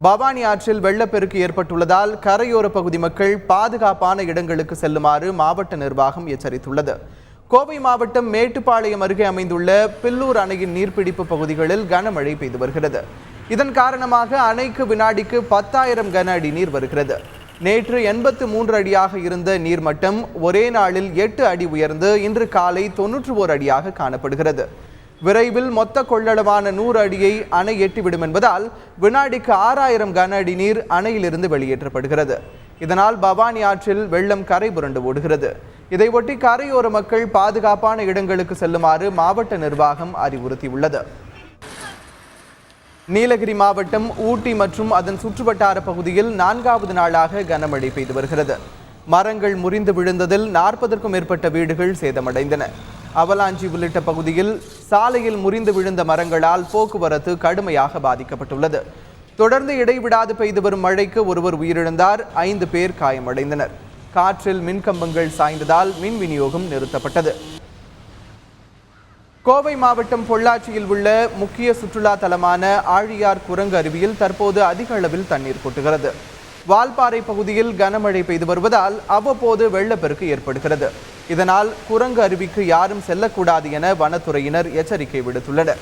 பவானி ஆற்றில் வெள்ளப்பெருக்கு ஏற்பட்டுள்ளதால் கரையோர பகுதி மக்கள் பாதுகாப்பான இடங்களுக்கு செல்லுமாறு மாவட்ட நிர்வாகம் எச்சரித்துள்ளது. கோவை மாவட்டம் மேட்டுப்பாளையம் அருகே அமைந்துள்ள பில்லூர் அணையின் நீர்பிடிப்பு பகுதிகளில் கனமழை பெய்து வருகிறது. இதன் காரணமாக அணைக்கு வினாடிக்கு 10,000 கன அடி நீர் வருகிறது. நேற்று 83 அடியாக இருந்த நீர்மட்டம் ஒரே நாளில் 8 அடி உயர்ந்து இன்று காலை 91 அடியாக காணப்படுகிறது. விரைவில் மொத்த கொள்ளளவான 100 அடியை அணை எட்டிவிடும் என்பதால் வினாடிக்கு 6,000 கன அடி நீர் அணையிலிருந்து வெளியேற்றப்படுகிறது. இதனால் பவானி ஆற்றில் வெள்ளம் கரை புரண்டு ஓடுகிறது. இதையொட்டி கரையோர மக்கள் பாதுகாப்பான இடங்களுக்கு செல்லுமாறு மாவட்ட நிர்வாகம் அறிவுறுத்தியுள்ளது. நீலகிரி மாவட்டம் ஊட்டி மற்றும் அதன் சுற்றுவட்டார பகுதியில் 4வது நாளாக கனமழை பெய்து வருகிறது. மரங்கள் முறிந்து விழுந்ததில் 40க்கும் மேற்பட்ட வீடுகள் சேதமடைந்தன. அவலாஞ்சி உள்ளிட்ட பகுதியில் சாலையில் முறிந்து விழுந்த மரங்களால் போக்குவரத்து கடுமையாக பாதிக்கப்பட்டுள்ளது. தொடர்ந்து இடைவிடாது பெய்து வரும் மழைக்கு ஒருவர் உயிரிழந்தார், 5 பேர் காயமடைந்தனர். காற்றில் மின்கம்பங்கள் சாய்ந்ததால் மின் விநியோகம் நிறுத்தப்பட்டது. கோவை மாவட்டம் பொள்ளாச்சியில் உள்ள முக்கிய சுற்றுலா தலமான ஆழியார் குரங்கு அருவியில் தற்போது அதிக அளவில் தண்ணீர் கொட்டுகிறது. வால்பாறை பகுதியில் கனமழை பெய்து வருவதால் அவ்வப்போது வெள்ளப்பெருக்கு ஏற்படுகிறது. இதனால் குரங்கு அருவிக்கு யாரும் செல்லக்கூடாது என வனத்துறையினர் எச்சரிக்கை விடுத்துள்ளனர்.